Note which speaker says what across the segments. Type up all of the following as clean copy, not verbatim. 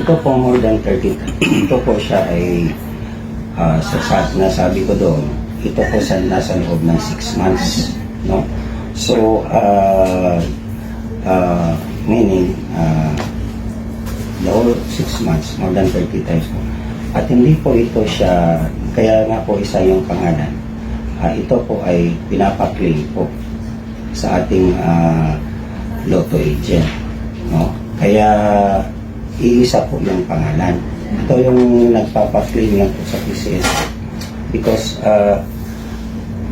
Speaker 1: ito po more than 30. Ito po siya ay nasabi ko doon, ito po sa nasa loob ng 6 months, no? So meaning the whole 6 months, more than 30 times po. At hindi po ito siya, kaya nga po isa yung pangalan. Ito po ay pinapaklaim po sa ating lotto agent, no? Kaya iisa po yung pangalan. Ito yung nagpapaklaim lang po sa PCS because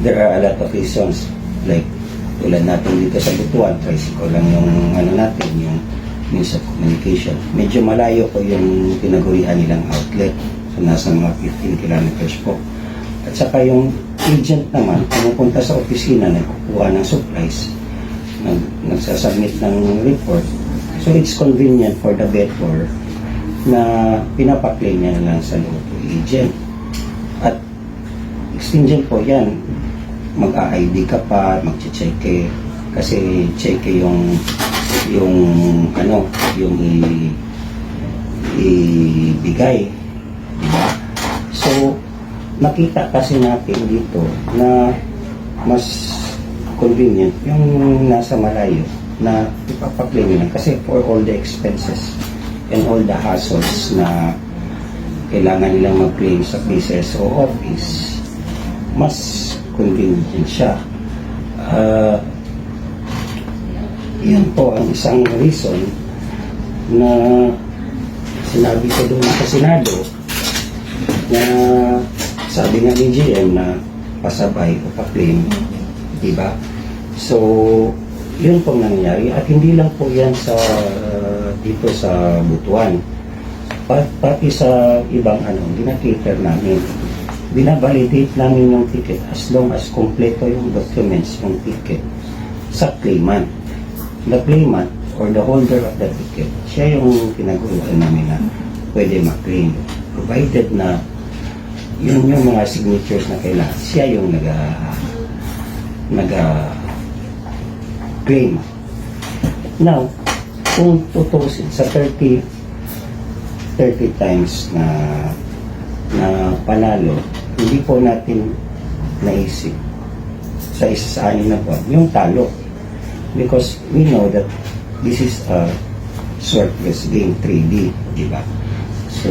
Speaker 1: there are a lot of reasons, like tulad natin dito sa Butuan, tricycle lang yung ano natin, yung means of communication. Medyo malayo po yung tinagurian nilang outlet. So, nasa mga 15 kilometers po. At saka yung agent naman, pumupunta sa opisina, nagkukuha ng supplies, nagsasubmit ng report. So, it's convenient for the debtor na pinapaklaim niya lang sa lotto agent. At extingent po yan. Mag-a-ID ka pa, mag-check kasi check yung ibigay, diba? So nakita kasi natin dito na mas convenient yung nasa malayo na ipapaklaim lang kasi for all the expenses and all the hassles na kailangan nilang mag-claim sa PCSO office, mas convenient siya. Yan po ang isang reason na sinabi ko doon sa Senado na sabi nga ni GM na pasabay o pa-claim, diba? So, yun pong nangyari at hindi lang po yan sa dito sa Butuan. Pati sa ibang dinakater namin. Binavalidate namin yung ticket as long as kompleto yung documents, yung ticket sa claimant. The claimant or the holder of the ticket, siya yung pinag-urutan namin na pwede mag-claim. Provided na yun yung mga signatures na kailangan, siya yung nag-claim. Now, kung tutusin sa 30 times na panalo, hindi po natin naisip sa isa sa anin na buwan yung talo. Because we know that this is a sortless game, 3D, di ba? So,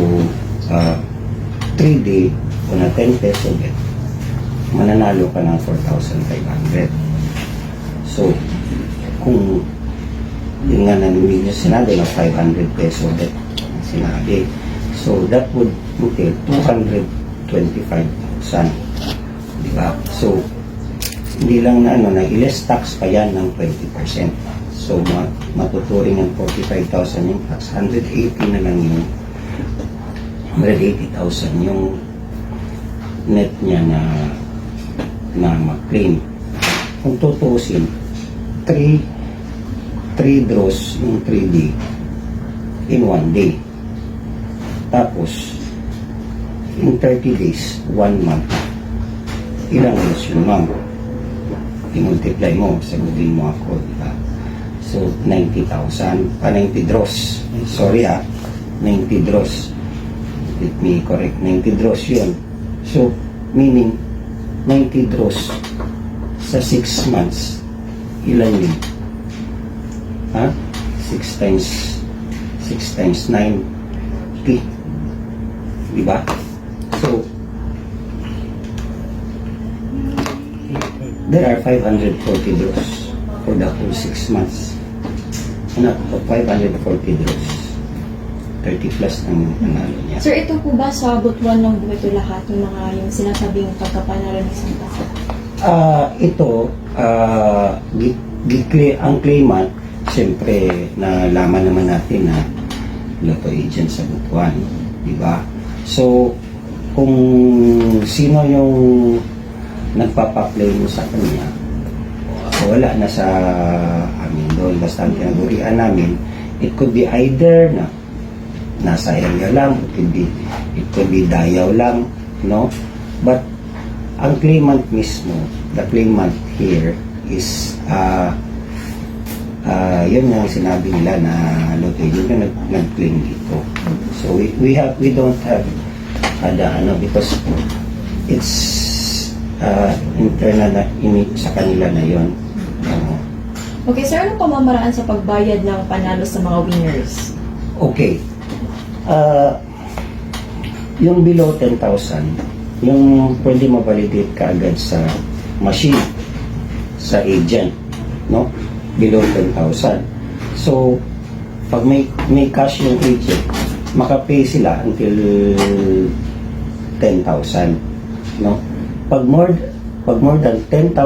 Speaker 1: 3D, kung na 10 peso bet, mananalo ka ng 4,500. So, kung yun nga namimili niya sinabi na 500 peso bet, sinabi. So, that would entail 225,000. Di ba? So, hindi lang na i-less tax pa yan ng 20%. So, matuturing ng 45,000 yung tax. 180 na lang yung 180,000 yung net niya na mag-claim. Kung tutusin, 3 draws yung 3D in 1 day. Tapos, in 30 days, 1 month, ilang draws yun, ma'am? I-multiply mo, sagutin mo ako, diba? So, 90,000, 90 draws. Sorry 90 draws. Let me correct, 90 draws yun. So, meaning, 90 draws sa 6 months, ilan yun? 6 times 9, 50. Diba? So, there are 540 draws for the whole 6 months. 540 draws. 30 plus ang panalo niya.
Speaker 2: Sir, ito po ba sa Butuan ng buwito lahat yung mga yung sinasabing pagkapanalo ng isang tao?
Speaker 1: Ang claimant, siyempre, nalaman naman natin na lotto agent sa Butuan. Diba? So, kung sino yung nagpapaplay mo sa kanya, wala na sa amin doon. Basta ang tinagurian namin, it could be either na nasa area lang, it could be dayaw lang, no? But ang claimant mismo, the claimant here is yun yung sinabi nila na lotto, yun yung nag-claim dito. So we don't have the because it's internal na sa kanila na yon.
Speaker 2: Okay, sir, anong pamamaraan sa pagbayad ng panalo sa mga winners?
Speaker 1: Okay. Yung below 10,000, yung pwede ma-validate ka agad sa machine, sa agent, no? Below 10,000. So, pag may cash yung agent, makapay sila until 10,000, no? Pag more than 10,000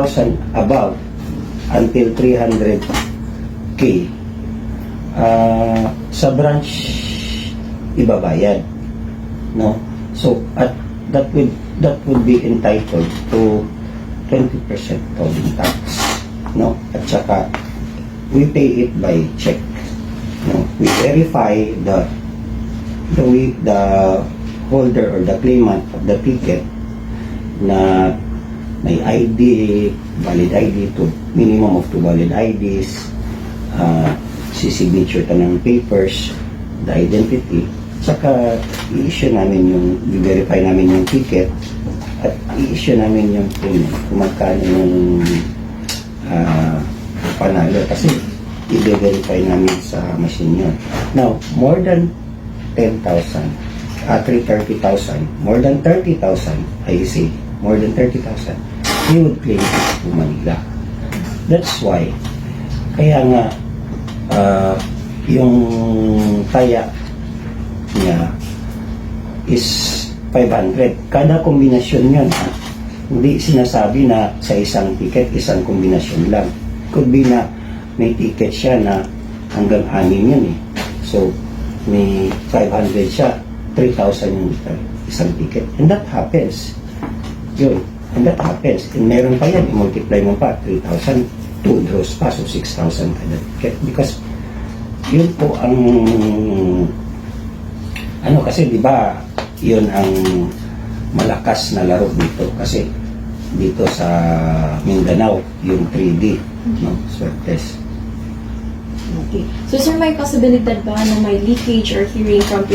Speaker 1: above, until 300K, sa branch ibabayad, no? So that would be entitled to 20% tolling tax, no? At saka we pay it by check, no? We verify the holder or the claimant of the ticket na may ID, valid ID, to minimum of 2 valid IDs, sisignature ta ng papers, the identity, saka i-issue namin i-verify namin yung ticket at i-issue namin yung payment kung magkano yung panalo kasi i-verify namin sa machine yun. Now, more than 10,000, 30,000, more than 30,000, I say, more than 30,000, he would claim it to Manila. That's why, kaya nga, yung taya niya is 500. Kada kombinasyon yun, ha? Hindi sinasabi na sa isang ticket, isang kombinasyon lang. Could be na may ticket siya na hanggang 6 yun eh. So, may 500 siya, 3,000 yung isang ticket. And that happens. Yun. And that happens. And meron pa yan. I-multiply mo pa. 3,000, 2 draws pa. So, 6,000 kada ticket. Because, yun po ang kasi di ba yun ang malakas na laro dito. Kasi, dito sa Mindanao, yung 3D, no? Swab test.
Speaker 2: Okay. So, sir, may posibilidad ba na may leakage or hearing from